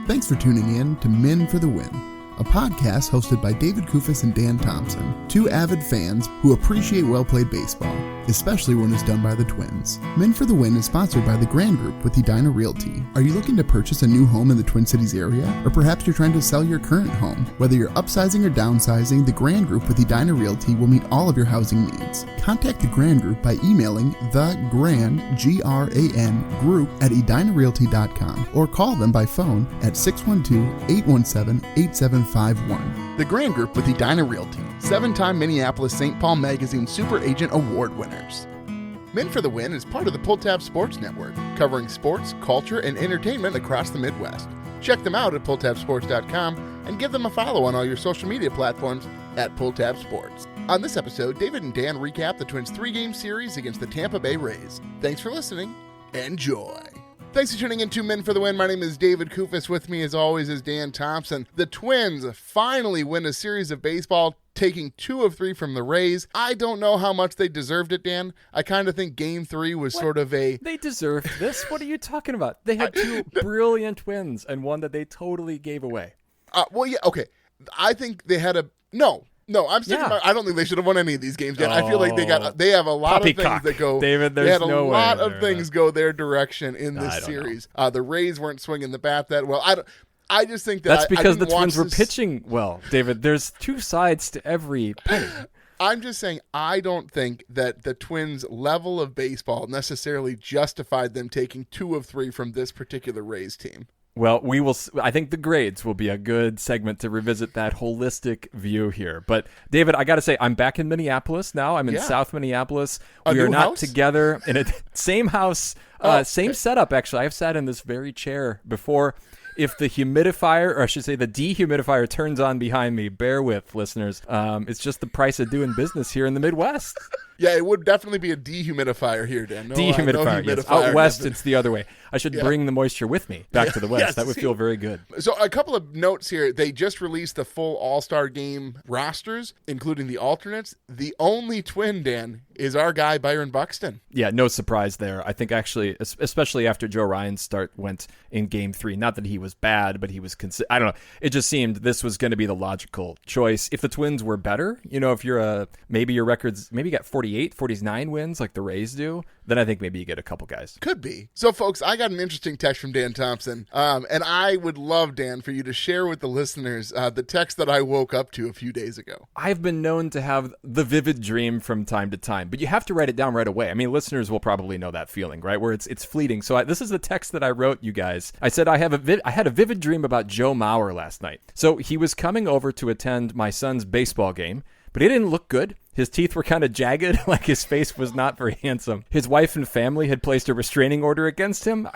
Thanks for tuning in to Men for the Win, a podcast hosted by David Kufis and Dan Thompson, two avid fans who appreciate well-played baseball, especially when it's done by the Twins. Men for the Win is sponsored by the Grand Group with Edina Realty. Are you looking to purchase a new home in the Twin Cities area? Or perhaps you're trying to sell your current home? Whether you're upsizing or downsizing, the Grand Group with Edina Realty will meet all of your housing needs. Contact the Grand Group by emailing thegrand, G-R-A-N, group at edinarealty.com or call them by phone at 612-817-8751. The Grand Group with Edina Realty, 7-time Minneapolis St. Paul Magazine Super Agent Award winners. Men for the Win is part of the Pulltab Sports Network, covering sports, culture, and entertainment across the Midwest. Check them out at pulltabsports.com and give them a follow on all your social media platforms at Pulltab Sports. On this episode, David and Dan recap the Twins' 3-game series against the Tampa Bay Rays. Thanks for listening. Enjoy. Thanks for tuning in to Men for the Win. My name is David Kufis. With me, as always, is Dan Thompson. The Twins finally win a series of baseball, taking 2 of 3 from the Rays. I don't know how much they deserved it, Dan. I kind of think Game 3 was sort of a... They deserved this? What are you talking about? They had 2 brilliant wins and one that they totally gave away. Well, yeah, okay. I think they had a... No, I'm sticking by, I don't think they should have won any of these games yet. I feel like they have a lot of things that go. David, they had a lot of things go their direction in this series. The Rays weren't swinging the bat that well. I just think that's because the Twins were pitching well, David. There's 2 sides to every penny. I'm just saying I don't think that the Twins' level of baseball necessarily justified them taking 2 of 3 from this particular Rays team. Well, we will. I think the grades will be a good segment to revisit that holistic view here. But David, I got to say, I'm back in Minneapolis now. I'm in South Minneapolis. We are not together in a same house, same setup. Actually, I've sat in this very chair before. If the humidifier, or I should say the dehumidifier, turns on behind me, bear with, listeners. It's just the price of doing business here in the Midwest. Yeah, it would definitely be a dehumidifier here, Dan. Dehumidifier, yes. Out west, it's the other way. I should bring the moisture with me back to the west. Yes, that would feel very good. So a couple of notes here. They just released the full All-Star Game rosters, including the alternates. The only Twin, Dan, is our guy, Byron Buxton. Yeah, no surprise there. I think actually, especially after Joe Ryan's start went in Game 3, not that he was bad, but he was, I don't know. It just seemed this was going to be the logical choice. If the Twins were better, if you're maybe your records, maybe you got 49 wins like the Rays do, then I think maybe you get a couple guys. Could be. So, folks, I got an interesting text from Dan Thompson, and I would love, Dan, for you to share with the listeners the text that I woke up to a few days ago. I've been known to have the vivid dream from time to time, but you have to write it down right away. I mean, listeners will probably know that feeling, right, where it's fleeting. So this is the text that I wrote, you guys. I said I had a vivid dream about Joe Mauer last night. So he was coming over to attend my son's baseball game, but he didn't look good. His teeth were kind of jagged, like his face was not very handsome. His wife and family had placed a restraining order against him.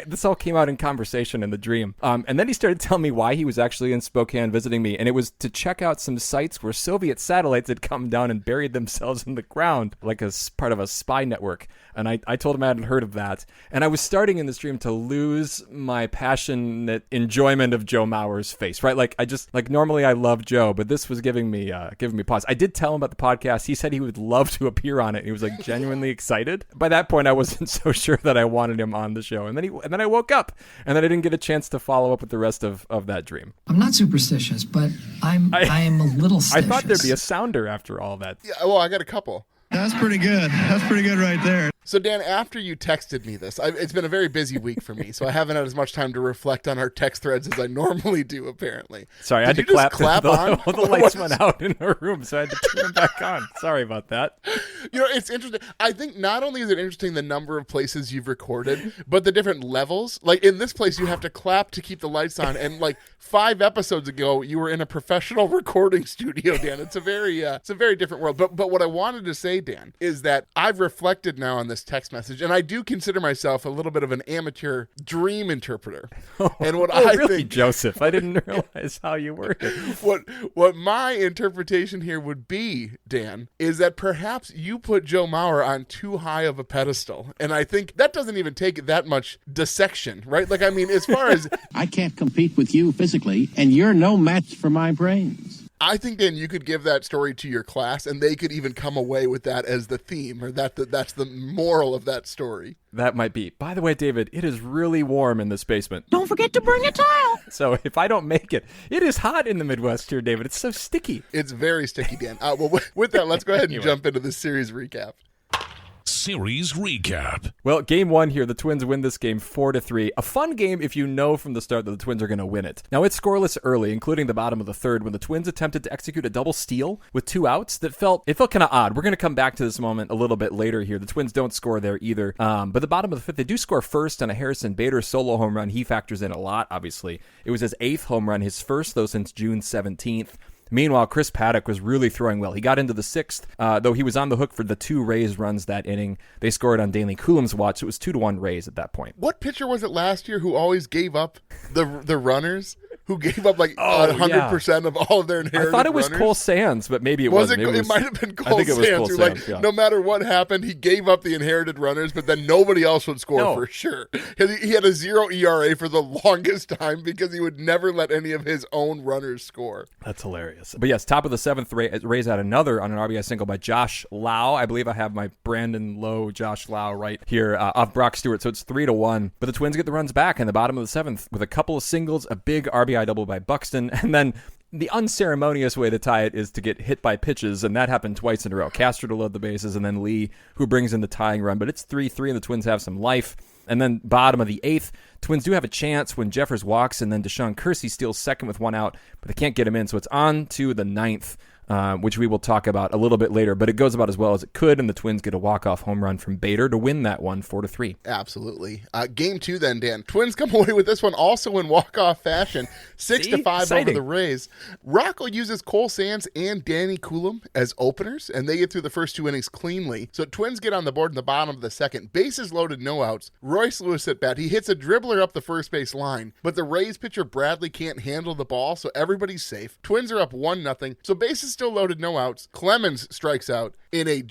This all came out in conversation in the dream. And then he started telling me why he was actually in Spokane visiting me. And it was to check out some sites where Soviet satellites had come down and buried themselves in the ground, like a part of a spy network. And I told him I hadn't heard of that. And I was starting in this dream to lose my passionate enjoyment of Joe Mauer's face, right? Like normally I love Joe, but this was giving me pause. I did tell him about the podcast. He said he would love to appear on it. He was like genuinely excited. By that point, I wasn't so sure that I wanted him on the show. And then I woke up, and then I didn't get a chance to follow up with the rest of that dream. I'm not superstitious, but I am a little stitious. I thought there'd be a sounder after all that. Yeah, well, I got a couple. That's pretty good. That's pretty good right there. So, Dan, after you texted me this, it's been a very busy week for me, so I haven't had as much time to reflect on our text threads as I normally do, apparently. Sorry, I had to clap on? The lights went out in our room, so I had to turn them back on. Sorry about that. It's interesting. I think not only is it interesting the number of places you've recorded, but the different levels. Like, in this place, you have to clap to keep the lights on, and, 5 episodes ago, you were in a professional recording studio, Dan. It's a very different world. But what I wanted to say, Dan, is that I've reflected now on this text message, and I do consider myself a little bit of an amateur dream interpreter. And what I really, think, Joseph, I didn't realize how you were. What my interpretation here would be, Dan, is that perhaps you put Joe Mauer on too high of a pedestal, and I think that doesn't even take that much dissection, right? As far as I can't compete with you physically, and you're no match for my brains. I think, Dan, you could give that story to your class, and they could even come away with that as the theme, or that's the moral of that story. That might be. By the way, David, it is really warm in this basement. Don't forget to bring a towel. So if I don't make it, it is hot in the Midwest here, David. It's so sticky. It's very sticky, Dan. Well, with that, let's go ahead and jump into the series recap. Series recap. Well, game one here, the Twins win this game 4-3. A fun game if you know from the start that the Twins are going to win it. Now, it's scoreless early, including the bottom of the third, when the Twins attempted to execute a double steal with 2 outs that felt kind of odd. We're going to come back to this moment a little bit later here. The Twins don't score there either. But the bottom of the fifth, they do score first on a Harrison Bader solo home run. He factors in a lot, obviously. It was his 8th home run, his first, though, since June 17th. Meanwhile, Chris Paddock was really throwing well. He got into the 6th, though he was on the hook for the 2 Rays runs that inning. They scored on Danley Coulombe's watch. So it was 2-1 Rays at that point. What pitcher was it last year who always gave up the runners? Who gave up 100% of all of their inherited I thought it was runners? Cole Sands, but maybe it wasn't. It might have been Cole Sands. Who, no matter what happened, he gave up the inherited runners, but then nobody else would score for sure. He had a 0 ERA for the longest time because he would never let any of his own runners score. That's hilarious. But yes, top of the 7th, Rays had another on an RBI single by Josh Lau. I believe I have my Brandon Lowe, Josh Lau right here off Brock Stewart. So it's 3-1. But the Twins get the runs back in the bottom of the 7th with a couple of singles, a big RBI double by Buxton, and then the unceremonious way to tie it is to get hit by pitches, and that happened twice in a row. Castro to load the bases, and then Lee, who brings in the tying run. But it's 3-3, and the Twins have some life. And then bottom of the 8th, Twins do have a chance when Jeffers walks, and then Deshaun Kersey steals second with 1 out, but they can't get him in. So it's on to the 9th, which we will talk about a little bit later. But it goes about as well as it could, and the Twins get a walk-off home run from Bader to win that one 4-3. Absolutely. Game 2 then, Dan. Twins come away with this one also in walk-off fashion, 6-5 over the Rays. Rocco uses Cole Sands and Danny Coulombe as openers, and they get through the first 2 innings cleanly. So Twins get on the board in the bottom of the 2nd. Bases loaded, no outs. Royce Lewis at bat. He hits a dribbler up the first base line, but the Rays pitcher Bradley can't handle the ball, so everybody's safe. Twins are up 1-0. So bases still loaded, no outs. Clemens strikes out in a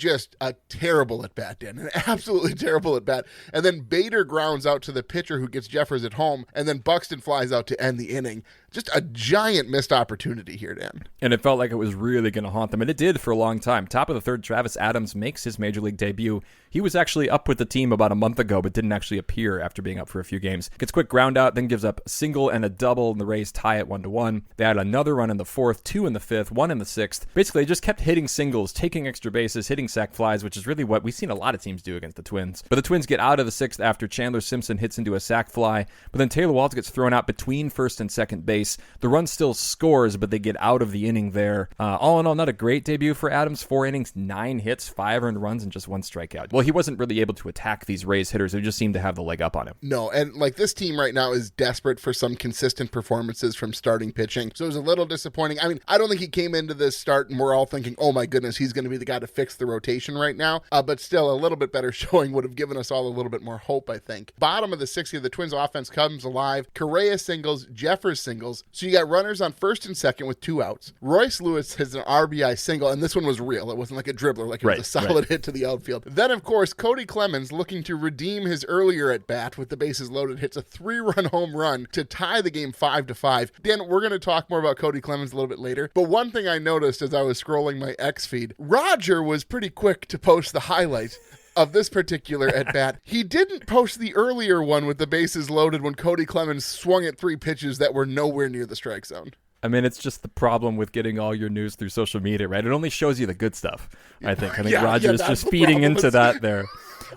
terrible at-bat, Dan. An absolutely terrible at-bat. And then Bader grounds out to the pitcher who gets Jeffers at home, and then Buxton flies out to end the inning. Just a giant missed opportunity here, Dan. And it felt like it was really going to haunt them, and it did for a long time. Top of the 3rd, Travis Adams makes his Major League debut. He was actually up with the team about a month ago, but didn't actually appear after being up for a few games. Gets quick ground out, then gives up a single and a double, and the Rays tie it 1-1. They had another run in the 4th, 2 in the 5th, 1 in the 6th. Basically, they just kept hitting singles, taking extra bases, hitting sac flies, which is really what we've seen a lot of teams do against the Twins. But the Twins get out of the 6th after Chandler Simpson hits into a sac fly, but then Taylor Waltz gets thrown out between first and second base. The run still scores, but they get out of the inning there. All in all, not a great debut for Adams. 4 innings, 9 hits, 5 earned runs, and just 1 strikeout. Well, he wasn't really able to attack these Rays hitters who just seemed to have the leg up on him. No, and this team right now is desperate for some consistent performances from starting pitching. So it was a little disappointing. I mean, I don't think he came into this start and we're all thinking, oh my goodness, he's going to be the guy to fix the rotation right now. But still, a little bit better showing would have given us all a little bit more hope, I think. Bottom of the 6th, the Twins offense comes alive. Correa singles, Jeffers singles. So you got runners on first and second with 2 outs. Royce Lewis has an RBI single, and this one was real. It wasn't like a dribbler, like it was a solid hit to the outfield. Then, of course, Cody Clemens, looking to redeem his earlier at-bat with the bases loaded, hits a 3-run home run to tie the game 5-5. Dan, we're going to talk more about Cody Clemens a little bit later, but one thing I noticed as I was scrolling my X feed, Roger was pretty quick to post the highlight of this particular at-bat. He didn't post the earlier one with the bases loaded when Cody Clemens swung at 3 pitches that were nowhere near the strike zone. I mean, it's just the problem with getting all your news through social media, right? It only shows you the good stuff, I think. Roger is just feeding into that there.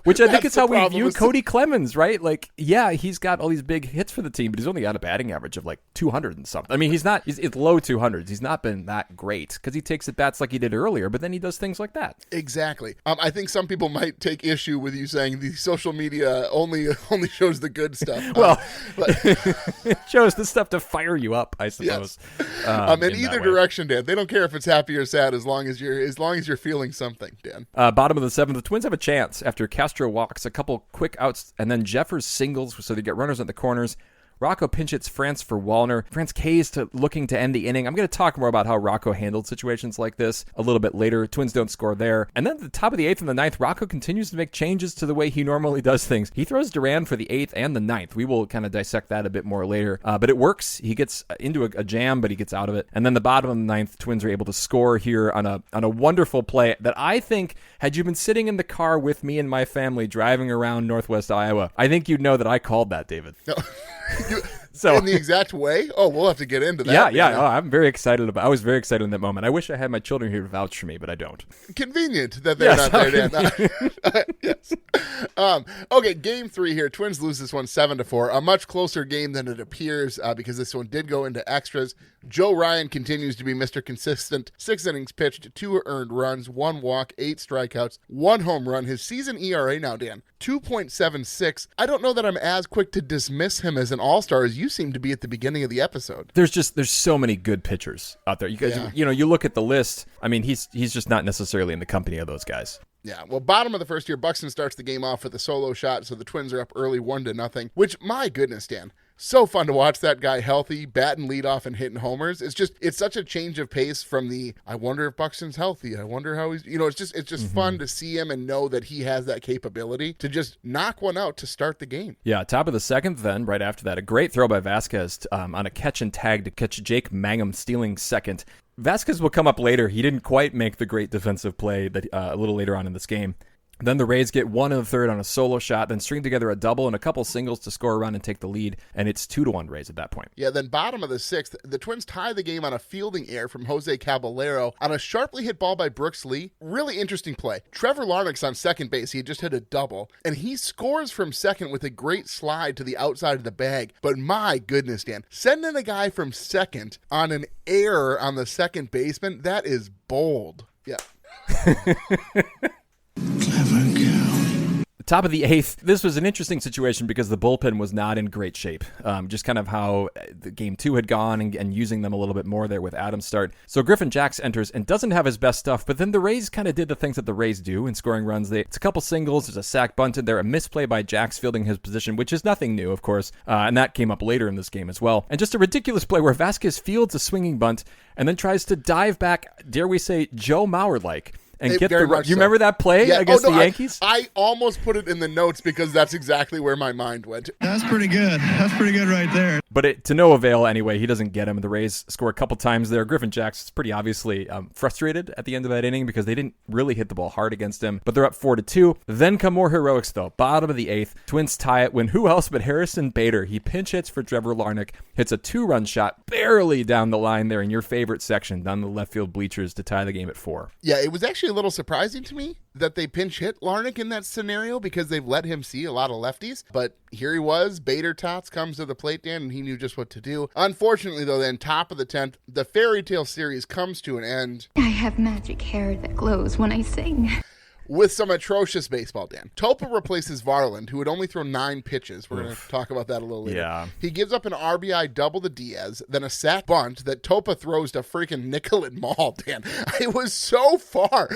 Which I think is how we view Cody Clemens, right? Like, yeah, he's got all these big hits for the team, but he's only got a batting average of 200 and something. I mean, he's low 200s. He's not been that great because he takes at bats like he did earlier, but then he does things like that. Exactly. I think some people might take issue with you saying the social media only shows the good stuff. Well, it shows the stuff to fire you up, I suppose. Yes. In either direction, Dan. They don't care if it's happy or sad as long as you're feeling something, Dan. Bottom of the 7th, the Twins have a chance after Castro walks, a couple quick outs, and then Jeffers singles, so they get runners at the corners. Rocco pinch hits France for Wallner. France K's looking to end the inning. I'm going to talk more about how Rocco handled situations like this a little bit later. Twins don't score there. And then at the top of the 8th and the 9th, Rocco continues to make changes to the way he normally does things. He throws Duran for the 8th and the 9th. We will kind of dissect that a bit more later. But it works. He gets into a jam, but he gets out of it. And then the bottom of the 9th, Twins are able to score here on a wonderful play that I think, had you been sitting in the car with me and my family driving around Northwest Iowa, I think you'd know that I called that, David. No. So in the exact way? Oh, we'll have to get into that. Yeah. Oh, I was very excited in that moment. I wish I had my children here to vouch for me, but I don't. Convenient that they're not there, Dan. Yes. Okay, game 3 here. Twins lose this one 7-4. A much closer game than it appears because this one did go into extras. Joe Ryan continues to be Mr. Consistent. 6 innings pitched, 2 earned runs, 1 walk, 8 strikeouts, 1 home run. His season ERA now, Dan, 2.76. I don't know that I'm as quick to dismiss him as an all-star as you seem to be at the beginning of the episode. There's so many good pitchers out there. You guys, you look at the list. I mean, he's just not necessarily in the company of those guys. Yeah, well, bottom of the first here, Buxton starts the game off with a solo shot, so the Twins are up early 1-0, which, my goodness, Dan, so fun to watch that guy healthy, batting leadoff and hitting homers. It's such a change of pace from the, I wonder if Buxton's healthy. I wonder how he's, it's just fun to see him and know that he has that capability to just knock one out to start the game. Yeah, top of the 2nd then, right after that, a great throw by Vasquez on a catch and tag to catch Jake Mangum stealing second. Vasquez will come up later. He didn't quite make the great defensive play that a little later on in this game. Then the Rays get 1 in the 3rd on a solo shot, then string together a double and a couple singles to score a run and take the lead, and it's 2-1 Rays at that point. Yeah, then bottom of the 6th, the Twins tie the game on a fielding error from Jose Caballero on a sharply hit ball by Brooks Lee. Really interesting play. Trevor Larnach's on second base. He had just hit a double, and he scores from second with a great slide to the outside of the bag. But my goodness, Dan, sending a guy from second on an error on the second baseman, that is bold. Yeah. Clever girl. Top of the 8th, this was an interesting situation because the bullpen was not in great shape. Just kind of how the game 2 had gone and using them a little bit more there with Adams' start. So Griffin Jax enters and doesn't have his best stuff, but then the Rays kind of did the things that the Rays do in scoring runs. It's a couple singles, there's a sack bunted there, a misplay by Jax fielding his position, which is nothing new, of course, and that came up later in this game as well. And just a ridiculous play where Vasquez fields a swinging bunt and then tries to dive back, dare we say, Joe Mauer-like. And get the run. You remember that play against the Yankees? I almost put it in the notes because that's exactly where my mind went. That's pretty good. That's pretty good right there. But to no avail anyway. He doesn't get him. The Rays score a couple times there. Griffin Jax is pretty obviously frustrated at the end of that inning because they didn't really hit the ball hard against him. But they're up 4-2. Then come more heroics though. Bottom of the 8th. Twins tie it when who else but Harrison Bader. He pinch hits for Trevor Larnach. Hits a 2-run shot barely down the line there in your favorite section down the left field bleachers to tie the game at 4. Yeah, it was actually a little surprising to me that they pinch hit Larnach in that scenario because they've let him see a lot of lefties. But here he was. Bader Tots comes to the plate, Dan, and he knew just what to do. Unfortunately, though, then top of the 10th, the fairy tale series comes to an end. I have magic hair that glows when I sing. With some atrocious baseball, Dan. Topa replaces Varland, who would only throw 9 pitches. We're going to talk about that a little later. Yeah. He gives up an RBI double to Diaz, then a sack bunt that Topa throws to freaking Nicollet Mall, Dan. It was so far.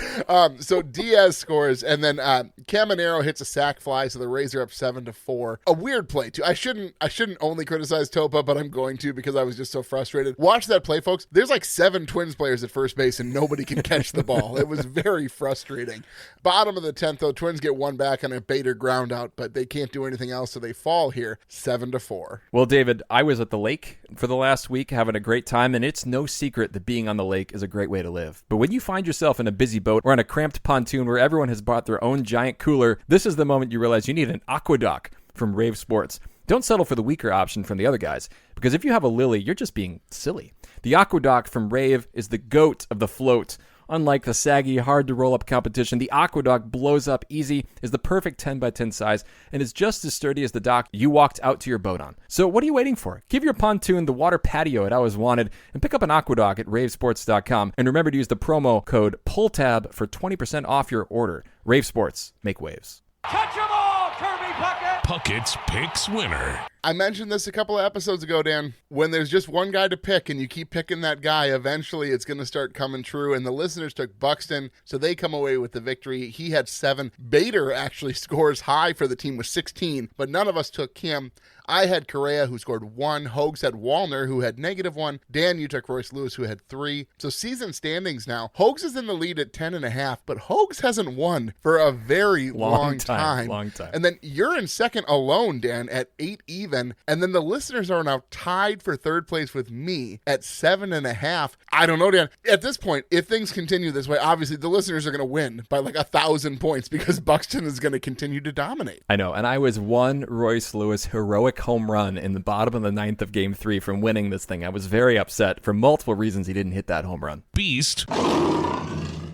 So Diaz scores, and then Caminero hits a sack fly, so the Rays are up 7-4. A weird play, too. I shouldn't only criticize Topa, but I'm going to because I was just so frustrated. Watch that play, folks. There's like 7 Twins players at first base, and nobody can catch the ball. It was very frustrating. Bottom of the 10th, though, Twins get one back on a Bader ground out, but they can't do anything else, so they fall here 7-4. Well, David, I was at the lake for the last week having a great time, and it's no secret that being on the lake is a great way to live. But when you find yourself in a busy boat or on a cramped pontoon where everyone has brought their own giant cooler, this is the moment you realize you need an aqueduct from Rave Sports. Don't settle for the weaker option from the other guys, because if you have a Lily, you're just being silly. The aqueduct from Rave is the goat of the float. Unlike the saggy, hard-to-roll-up competition, the aqueduct blows up easy, is the perfect 10x10 size, and is just as sturdy as the dock you walked out to your boat on. So what are you waiting for? Give your pontoon the water patio it always wanted, and pick up an aqueduct at ravesports.com. And remember to use the promo code PULLTAB for 20% off your order. Rave Sports. Make waves. Catch 'em all, Kirby Puckett! Puckett's Picks winner. I mentioned this a couple of episodes ago, Dan. When there's just one guy to pick and you keep picking that guy, eventually it's going to start coming true. And the listeners took Buxton, so they come away with the victory. He had 7. Bader actually scores high for the team with 16, but none of us took him. I had Correa, who scored 1. Hogs had Wallner, who had -1. Dan, you took Royce Lewis, who had 3. So season standings now. Hogs is in the lead at 10.5, but Hogs hasn't won for a very long time. Long time. And then you're in second alone, Dan, at 8 even. And then the listeners are now tied for third place with me at 7.5. I don't know, Dan. At this point, if things continue this way, obviously the listeners are going to win by like 1,000 points because Buxton is going to continue to dominate. I know. And I was one Royce Lewis heroic home run in the bottom of the 9th of Game 3 from winning this thing. I was very upset for multiple reasons he didn't hit that home run. Beast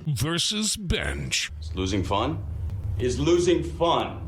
versus bench. Is losing fun? Is losing fun?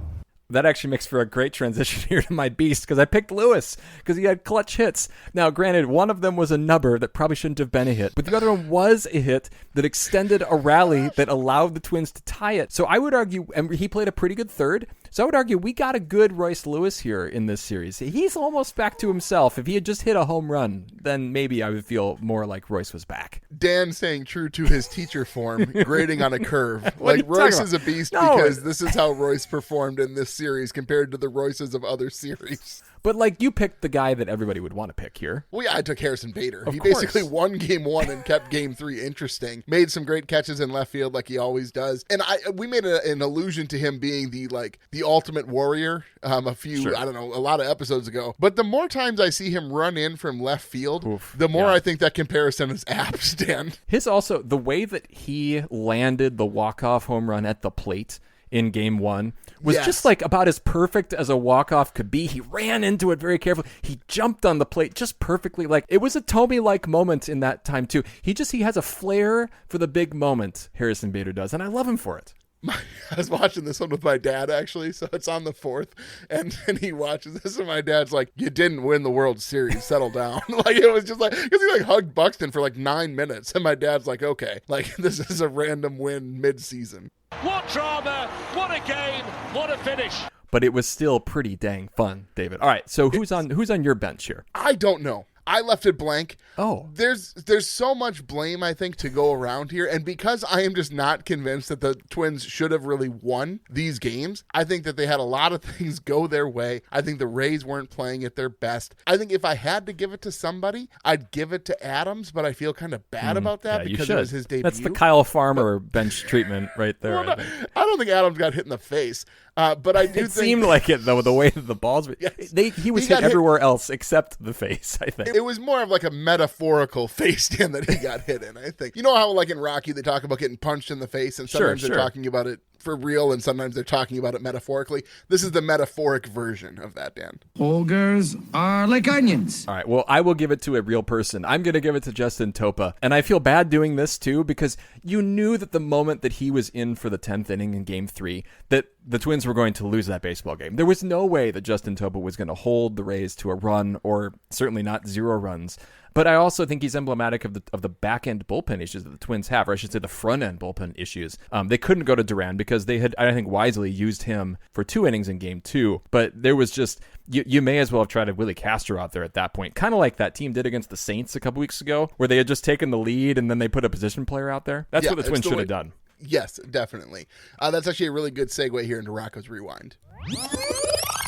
That actually makes for a great transition here to my beast, because I picked Lewis because he had clutch hits. Now, granted, one of them was a nubber that probably shouldn't have been a hit, but the other one was a hit that extended a rally that allowed the Twins to tie it. So I would argue, and he played a pretty good third, so I would argue we got a good Royce Lewis here in this series. He's almost back to himself. If he had just hit a home run, then maybe I would feel more like Royce was back. Dan saying true to his teacher form, grading on a curve. Like, Royce is a beast because this is how Royce performed in this series compared to the Royces of other series. But, like, you picked the guy that everybody would want to pick here. Well, yeah, I took Harrison Bader. Of He course. basically won Game 1 and kept Game 3 interesting. Made some great catches in left field like he always does. And we made an allusion to him being the ultimate warrior a lot of episodes ago. But the more times I see him run in from left field, the more I think that comparison is apt, Dan. The way that he landed the walk-off home run at the plate in Game 1 was just like about as perfect as a walk-off could be. He ran into it very carefully. He jumped on the plate just perfectly. Like, it was a Tomey-like moment in that time too. He has a flair for the big moment, Harrison Bader does, and I love him for it. I was watching this one with my dad, actually, so it's on the 4th, and he watches this, and my dad's like, you didn't win the World Series, settle down. Like, it was just like, because he like hugged Buxton for like 9 minutes, and my dad's like, okay, like, this is a random win mid-season. What drama, what a game, what a finish. But it was still pretty dang fun, David. All right, so who's on your bench here? I don't know. I left it blank. Oh. There's so much blame, I think, to go around here. And because I am just not convinced that the Twins should have really won these games, I think that they had a lot of things go their way. I think the Rays weren't playing at their best. I think if I had to give it to somebody, I'd give it to Adams, but I feel kind of bad about that because it was his debut. That's the Kyle Farmer bench treatment right there. Well, I don't think Adams got hit in the face. But I do think... It seemed like it, though, the way that the balls... Yes. He was hit everywhere else except the face, I think. It was more of like a metaphorical face, Dan, that he got hit in, I think. You know how, like in Rocky, they talk about getting punched in the face, and sometimes they're talking about it for real, and sometimes they're talking about it metaphorically. This is the metaphoric version of that, Dan. Ogres are like onions. All right, well, I will give it to a real person. I'm going to give it to Justin Topa. And I feel bad doing this, too, because you knew that the moment that he was in for the 10th inning in Game 3, that the Twins were going to lose that baseball game. There was no way that Justin Topa was going to hold the Rays to a run, or certainly not 0 runs. But I also think he's emblematic of the back-end bullpen issues that the Twins have, or I should say the front-end bullpen issues. They couldn't go to Duran because they had, I think, wisely used him for 2 innings in Game 2. But there was just, you may as well have tried a Willie Castro out there at that point. Kind of like that team did against the Saints a couple weeks ago, where they had just taken the lead and then they put a position player out there. That's what the Twins should have done. Yes, definitely. That's actually a really good segue here into Rocco's Rewind.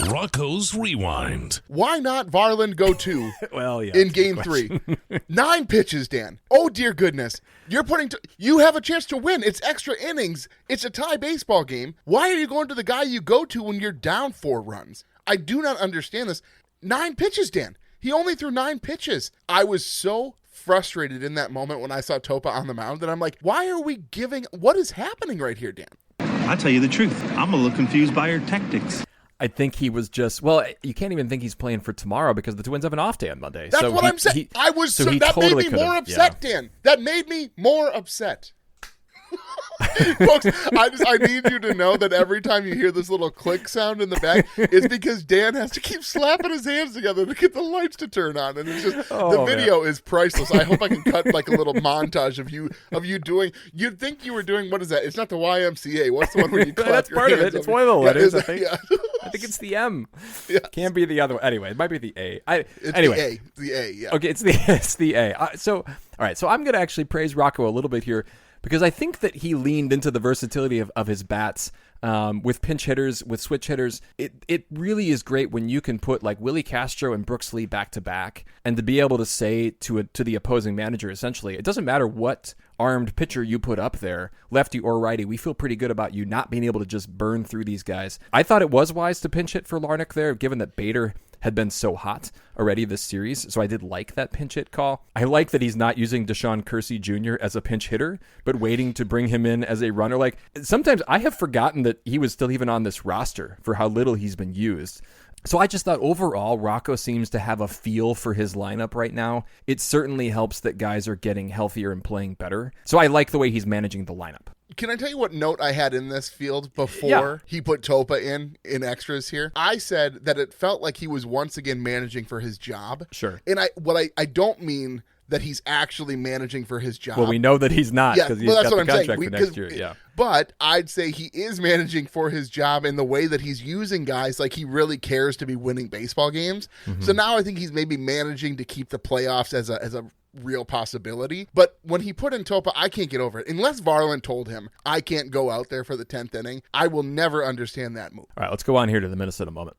Rocco's Rewind. Why not Varland go 2 well, yeah, in Game 3? 9 pitches, Dan. Oh, dear goodness. You have a chance to win. It's extra innings. It's a tie baseball game. Why are you going to the guy you go to when you're down 4 runs? I do not understand this. 9 pitches, Dan. He only threw 9 pitches. I was so frustrated in that moment when I saw Topa on the mound that I'm like, what is happening right here, Dan? I'll tell you the truth. I'm a little confused by your tactics. I think he was you can't even think he's playing for tomorrow because the Twins have an off day on Monday. That's what I'm saying. That made me more upset, Dan. That made me more upset. Folks, I need you to know that every time you hear this little click sound in the back, it's because Dan has to keep slapping his hands together to get the lights to turn on, and it's just the video is priceless. I hope I can cut like a little montage of you doing. You'd think you were doing, what is that? It's not the YMCA. What's the one where you clap That's your part hands of it. It's one of the letters, I think. Yeah. I think it's the M. Yes. Can't be the other one. Anyway, it might be the A. It's the A, yeah. Okay, it's the A. All right, so I'm going to actually praise Rocco a little bit here because I think that he leaned into the versatility of his bats with pinch hitters, with switch hitters. It really is great when you can put like Willie Castro and Brooks Lee back to back, and to be able to say to the opposing manager, essentially, it doesn't matter what armed pitcher you put up there, lefty or righty, we feel pretty good about you not being able to just burn through these guys. I thought it was wise to pinch hit for Larnach there, given that Bader had been so hot already this series, so I did like that pinch hit call. I like that he's not using Deshaun Kersey Jr. as a pinch hitter, but waiting to bring him in as a runner. Like, sometimes I have forgotten that he was still even on this roster for how little he's been used. So I just thought overall, Rocco seems to have a feel for his lineup right now. It certainly helps that guys are getting healthier and playing better. So I like the way he's managing the lineup. Can I tell you what note I had in this field before he put Topa in extras here? I said that it felt like he was once again managing for his job. Sure. And I don't mean that he's actually managing for his job. Well, we know that he's not because he's got the contract for next year. Yeah. But I'd say he is managing for his job in the way that he's using guys like he really cares to be winning baseball games. Mm-hmm. So now I think he's maybe managing to keep the playoffs as a real possibility. But when he put in Topa, I can't get over it. Unless Varland told him, I can't go out there for the 10th inning, I will never understand that move. All right, let's go on here to the Minnesota moment.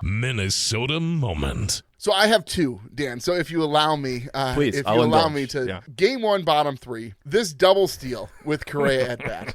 Minnesota moment. So I have two, Dan. So if you allow me, please, if I'll you allow indulge. me to, Yeah. Game 1, bottom 3, this double steal with Correa at bat.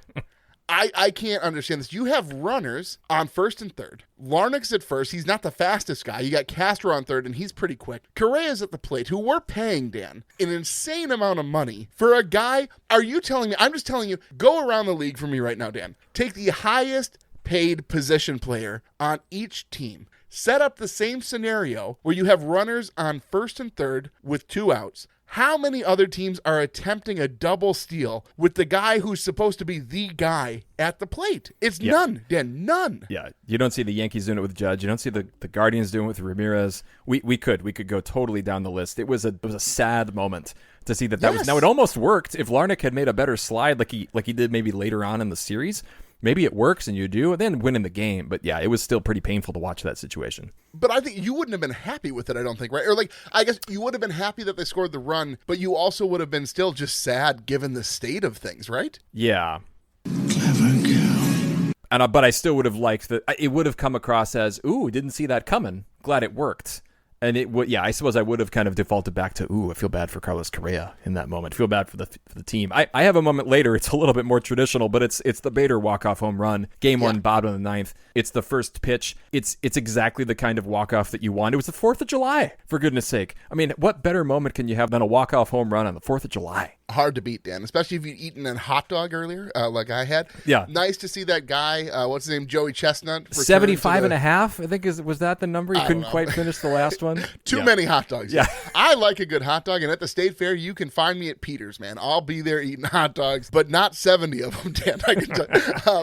I can't understand this. You have runners on first and third. Larnach's at first. He's not the fastest guy. You got Castro on third, and he's pretty quick. Correa's at the plate, who we're paying, Dan, an insane amount of money for a guy. Are you telling me? I'm just telling you, go around the league for me right now, Dan. Take the highest paid position player on each team. Set up the same scenario where you have runners on first and third with 2 outs. How many other teams are attempting a double steal with the guy who's supposed to be the guy at the plate? It's none, Dan, none. Yeah, you don't see the Yankees doing it with Judge. You don't see the Guardians doing it with Ramirez. We could go totally down the list. It was a sad moment to see that was. Now it almost worked if Larnach had made a better slide like he did maybe later on in the series. Maybe it works and you do, and then win in the game. But yeah, it was still pretty painful to watch that situation. But I think you wouldn't have been happy with it, I don't think, right? Or I guess you would have been happy that they scored the run, but you also would have been still just sad given the state of things, right? Yeah. Clever girl. But I still would have liked that. It would have come across as, ooh, didn't see that coming. Glad it worked. And it would, I suppose I would have kind of defaulted back to, ooh, I feel bad for Carlos Correa in that moment. I feel bad for the team. I have a moment later. It's a little bit more traditional, but it's the Bader walk-off home run. Game 1, bottom of the 9th. It's the first pitch. It's exactly the kind of walk-off that you want. It was the 4th of July, for goodness sake. I mean, what better moment can you have than a walk-off home run on the 4th of July? Hard to beat, Dan, especially if you'd eaten a hot dog earlier, like I had. Yeah. Nice to see that guy, what's his name, Joey Chestnut. 75 and a half, I think, was that the number? You couldn't quite finish the last one? Too many hot dogs. Yeah. I like a good hot dog, and at the State Fair, you can find me at Peter's, man. I'll be there eating hot dogs, but not 70 of them, Dan, I can tell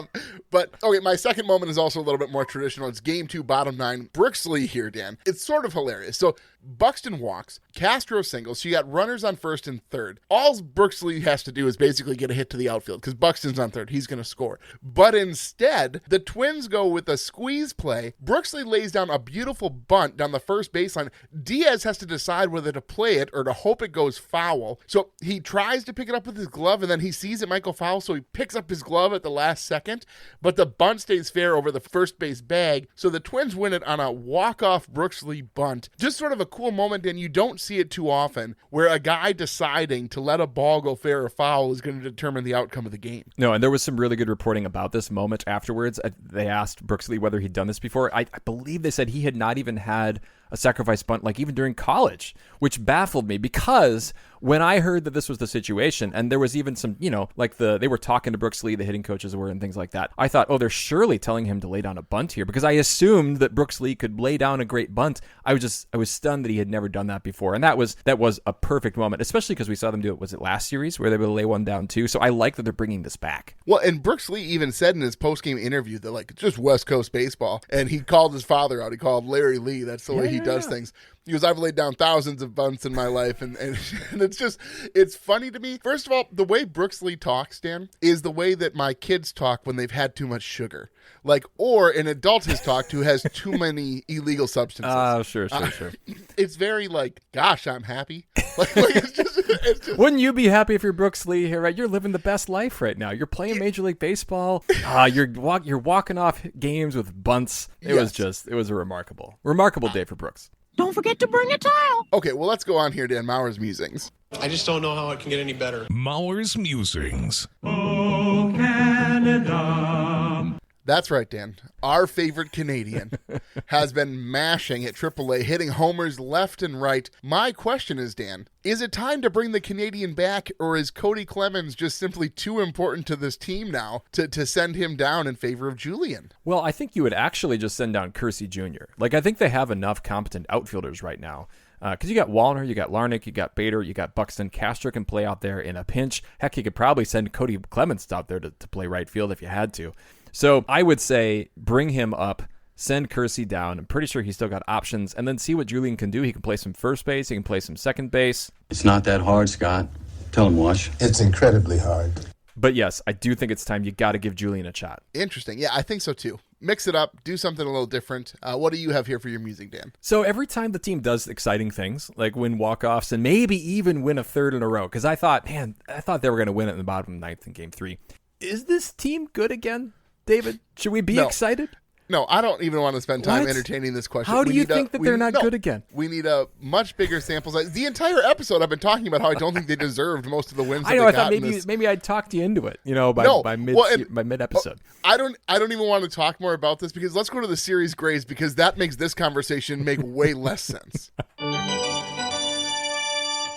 you. But, okay, my second moment is also a little bit more traditional. It's Game 2, bottom 9. Brooks Lee here, Dan. It's sort of hilarious. So, Buxton walks, Castro singles, so you got runners on first and third. All Brooks Lee has to do is basically get a hit to the outfield because Buxton's on third. He's going to score. But instead, the Twins go with a squeeze play. Brooks Lee lays down a beautiful bunt down the first baseline. Diaz has to decide whether to play it or to hope it goes foul. So he tries to pick it up with his glove, and then he sees it might go foul, so he picks up his glove at the last second. But the bunt stays fair over the first base bag, so the Twins win it on a walk-off Brooks Lee bunt. Just sort of a cool moment, and you don't see it too often, where a guy deciding to let a ball go fair or foul is going to determine the outcome of the game. No, and there was some really good reporting about this moment afterwards. They asked Brooks Lee whether he'd done this before. I believe they said he had not even had a sacrifice bunt, like even during college, which baffled me because when I heard that this was the situation, and there was even some, they were talking to Brooks Lee, the hitting coaches were, and things like that. I thought, they're surely telling him to lay down a bunt here because I assumed that Brooks Lee could lay down a great bunt. I was stunned that he had never done that before. And that was a perfect moment, especially because we saw them do it. Was it last series where they were able to lay one down too? So I like that they're bringing this back. Well, and Brooks Lee even said in his post-game interview that it's just West Coast baseball. And he called his father out. He called Larry Lee. That's the way he does things. He goes, I've laid down thousands of bunts in my life, and it's funny to me. First of all, the way Brooks Lee talks, Dan, is the way that my kids talk when they've had too much sugar. Or an adult has talked who has too many illegal substances. Oh, sure. It's very gosh, I'm happy. It's just. Wouldn't you be happy if you're Brooks Lee here, right? You're living the best life right now. You're playing Major League Baseball. You're walking off games with bunts. It was a remarkable day for Brooks. Don't forget to bring a towel. Okay, well, let's go on here, Dan. Maurer's Musings. I just don't know how it can get any better. Maurer's Musings. Oh, Canada. That's right, Dan. Our favorite Canadian has been mashing at AAA, hitting homers left and right. My question is, Dan, is it time to bring the Canadian back, or is Cody Clemens just simply too important to this team now to send him down in favor of Julien? Well, I think you would actually just send down Kersey Jr. I think they have enough competent outfielders right now. Because you got Wallner, you got Larnach, you got Bader, you got Buxton. Castro can play out there in a pinch. Heck, you could probably send Cody Clemens out there to play right field if you had to. So I would say bring him up, send Kersey down. I'm pretty sure he's still got options, and then see what Julien can do. He can play some first base. He can play some second base. It's not that hard, Scott. Tell him, Wash. It's incredibly hard. But yes, I do think it's time. You got to give Julien a shot. Interesting. Yeah, I think so too. Mix it up. Do something a little different. What do you have here for your music, Dan? So every time the team does exciting things, like win walk-offs and maybe even win a third in a row, because I thought they were going to win it in the bottom of the ninth in Game 3. Is this team good again, David? Should we be excited? No, I don't even want to spend time entertaining this question. How do you think that they're not good again? We need a much bigger sample size. The entire episode I've been talking about how I don't think they deserved most of the wins. I know. I thought maybe I'd talked you into it. By mid episode. I don't even want to talk more about this, because let's go to the series grades, because that makes this conversation make way less sense.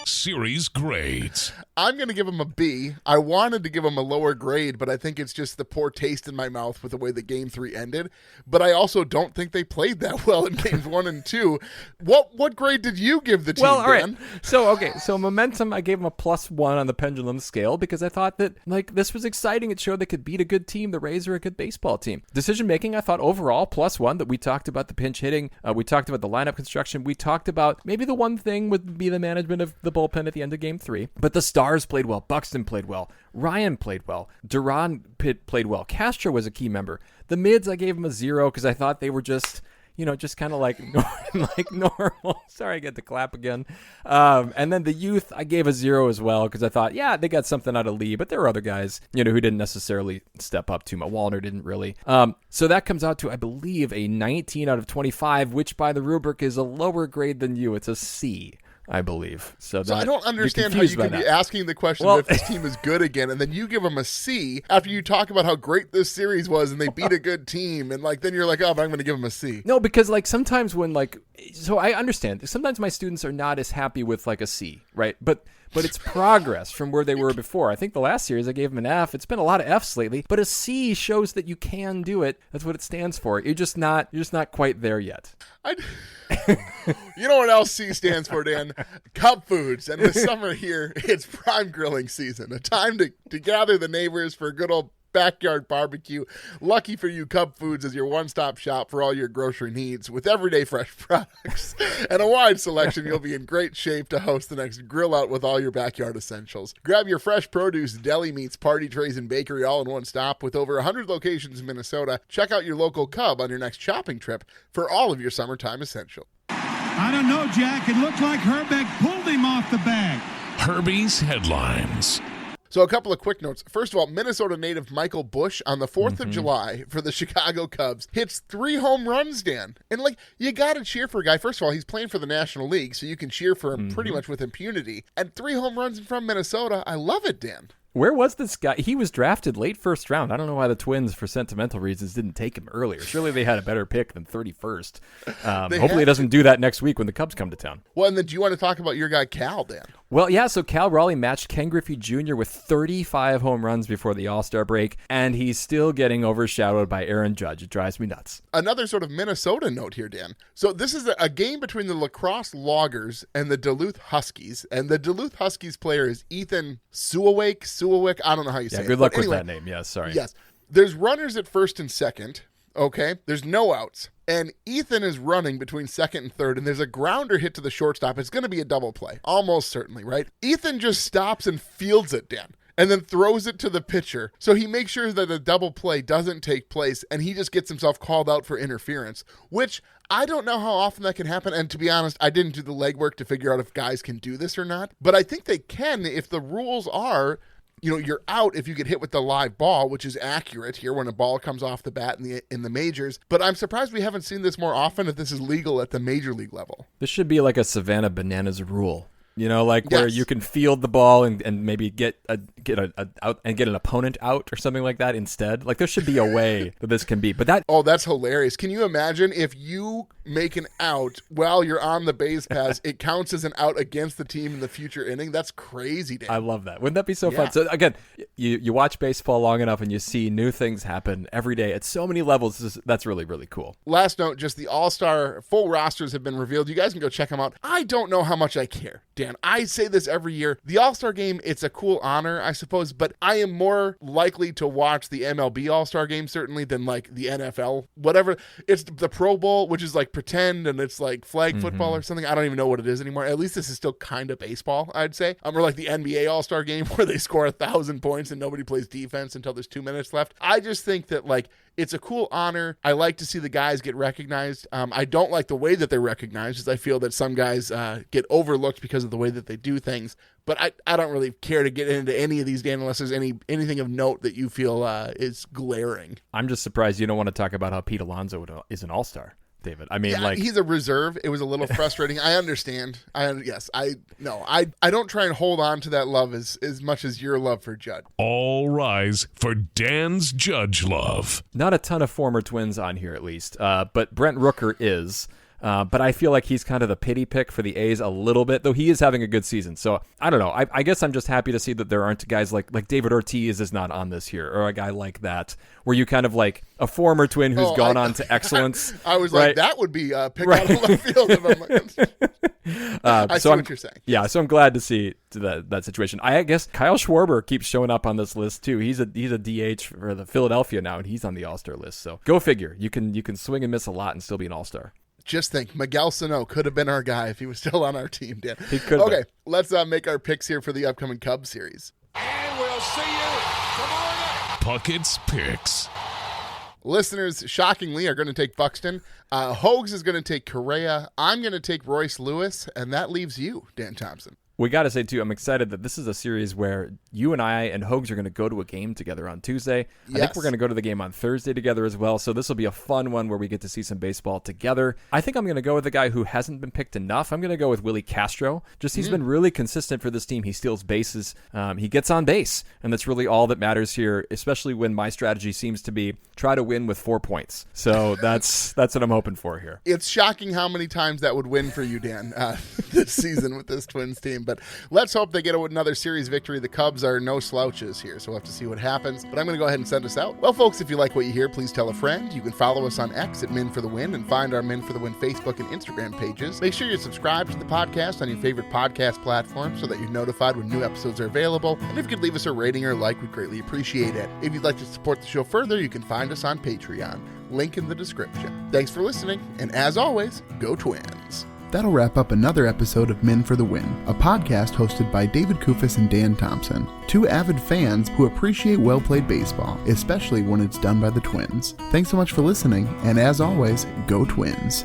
Series grades. I'm going to give him a B. I wanted to give him a lower grade, but I think it's just the poor taste in my mouth with the way the Game 3 ended. But I also don't think they played that well in Games 1 and 2. What grade did you give the team, Dan? All right. So momentum, I gave them a +1 on the pendulum scale, because I thought that this was exciting. It showed they could beat a good team. The Rays are a good baseball team. Decision making, I thought overall +1. That we talked about the pinch hitting. We talked about the lineup construction. We talked about maybe the one thing would be the management of the bullpen at the end of Game 3. But the stars played well. Buxton played well. Ryan played well. Duran played well. Castro was a key member. The mids, I gave them a 0 because I thought they were just kind of like normal. Sorry, I get the clap again. And then the youth, I gave a 0 as well, because I thought, they got something out of Lee, but there were other guys, who didn't necessarily step up too much. Wallner didn't really. So that comes out to, I believe, a 19 out of 25, which by the rubric is a lower grade than you. It's a C, I believe. So I don't understand how you can be asking the question if this team is good again, and then you give them a C after you talk about how great this series was and they beat a good team, and then you're like, oh, but I'm going to give them a C. No, because sometimes when so I understand. Sometimes my students are not as happy with a C, right? But it's progress from where they were before. I think the last series I gave them an F. It's been a lot of Fs lately, but a C shows that you can do it. That's what it stands for. You're just not quite there yet. You know what else C stands for, Dan? Cub Foods. And this summer here, it's prime grilling season. A time to gather the neighbors for a good old backyard barbecue. Lucky for you, Cub Foods is your one-stop shop for all your grocery needs. With everyday fresh products and a wide selection, you'll be in great shape to host the next grill out with all your backyard essentials. Grab your fresh produce, deli meats, party trays, and bakery all in one stop. With over 100 locations in Minnesota, check out your local Cub on your next shopping trip for all of your summertime essentials. I don't know, Jack. It looked like Herbeck pulled him off the bag. Herbie's headlines. So a couple of quick notes. First of all, Minnesota native Michael Busch on the 4th of July for the Chicago Cubs hits 3 home runs, Dan. And you got to cheer for a guy. First of all, he's playing for the National League, so you can cheer for him pretty much with impunity. And 3 home runs from Minnesota. I love it, Dan. Where was this guy? He was drafted late first round. I don't know why the Twins, for sentimental reasons, didn't take him earlier. Surely they had a better pick than 31st. Hopefully it doesn't do that next week when the Cubs come to town. Well, and then do you want to talk about your guy, Cal, Dan? Well, yeah, so Cal Raleigh matched Ken Griffey Jr. with 35 home runs before the All-Star break, and he's still getting overshadowed by Aaron Judge. It drives me nuts. Another sort of Minnesota note here, Dan. So this is a game between the La Crosse Loggers and the Duluth Huskies, and the Duluth Huskies player is Ethan Suawick. I don't know how you say it. Yeah, good luck with that name. Yeah, sorry. Yes. There's runners at first and second. okay? There's no outs. And Ethan is running between second and third, and there's a grounder hit to the shortstop. It's going to be a double play, almost certainly, right? Ethan just stops and fields it, Dan, and then throws it to the pitcher. So he makes sure that the double play doesn't take place, and he just gets himself called out for interference, which I don't know how often that can happen. And to be honest, I didn't do the legwork to figure out if guys can do this or not. But I think they can if the rules are, you're out if you get hit with the live ball, which is accurate here when a ball comes off the bat in the majors. But I'm surprised we haven't seen this more often if this is legal at the major league level. This should be like a Savannah Bananas rule. Where you can field the ball and maybe get an out and get an opponent out or something like that instead. Like there should be a way that this can be. But that's hilarious. Can you imagine if you make an out while you're on the base pass, it counts as an out against the team in the future inning? That's crazy, Dan. I love that. Wouldn't that be so fun? So again, you watch baseball long enough and you see new things happen every day at so many levels. That's really, really cool. Last note, just the All-Star full rosters have been revealed. You guys can go check them out. I don't know how much I care, Dan. I say this every year. The All-Star game, it's a cool honor, I suppose, but I am more likely to watch the MLB All-Star game, certainly, than like the NFL, whatever. It's the Pro Bowl, which is like pretend, and it's like flag football or something. I don't even know what it is anymore. At least this is still kind of baseball, I'd say. Or like the NBA All-Star game where they score 1,000 points and nobody plays defense until there's 2 minutes left. I just think that like it's a cool honor. I like to see the guys get recognized. I don't like the way that they're recognized, because I feel that some guys get overlooked because of the way that they do things. But I don't really care to get into any of these, Dan, unless there's anything of note that you feel is glaring. I'm just surprised you don't want to talk about how Pete Alonso is an all-star, David. I mean, he's a reserve. It was a little frustrating. I understand. I don't try and hold on to that love as much as your love for Judd. All rise for Dan's Judge love. Not a ton of former Twins on here, at least, but Brent Rooker is. But I feel like he's kind of the pity pick for the A's a little bit, though he is having a good season. So I don't know. I guess I'm just happy to see that there aren't guys like David Ortiz is not on this here, or a guy like that, where you kind of like a former Twin who's gone on to excellence. I was like, that would be a pick out of left field. If I see what you're saying. Yeah, so I'm glad to see that situation. I guess Kyle Schwarber keeps showing up on this list too. He's a DH for the Philadelphia now, and he's on the All-Star list. So go figure. You can swing and miss a lot and still be an All-Star. Just think, Miguel Sano could have been our guy if he was still on our team, Dan. He could. Okay, let's make our picks here for the upcoming Cubs series. And we'll see you tomorrow night. Puckett's Picks. Listeners, shockingly, are going to take Buxton. Hogs is going to take Correa. I'm going to take Royce Lewis, and that leaves you, Dan Thompson. We got to say, too, I'm excited that this is a series where you and I and Hogs are going to go to a game together on Tuesday. Yes. I think we're going to go to the game on Thursday together as well. So this will be a fun one where we get to see some baseball together. I think I'm going to go with a guy who hasn't been picked enough. I'm going to go with Willie Castro. He's been really consistent for this team. He steals bases. He gets on base. And that's really all that matters here, especially when my strategy seems to be try to win with 4 points. So that's what I'm hoping for here. It's shocking how many times that would win for you, Dan, this season with this Twins team. But let's hope they get another series victory. The Cubs are no slouches here, so we'll have to see what happens. But I'm going to go ahead and send us out. Well, folks, if you like what you hear, please tell a friend. You can follow us on X at Men for the Win and find our Men for the Win Facebook and Instagram pages. Make sure you subscribe to the podcast on your favorite podcast platform so that you're notified when new episodes are available. And if you could leave us a rating or a like, we'd greatly appreciate it. If you'd like to support the show further, you can find us on Patreon. Link in the description. Thanks for listening, and as always, go Twins. That'll wrap up another episode of Men for the Win, a podcast hosted by David Kufis and Dan Thompson, two avid fans who appreciate well-played baseball, especially when it's done by the Twins. Thanks so much for listening, and as always, go Twins.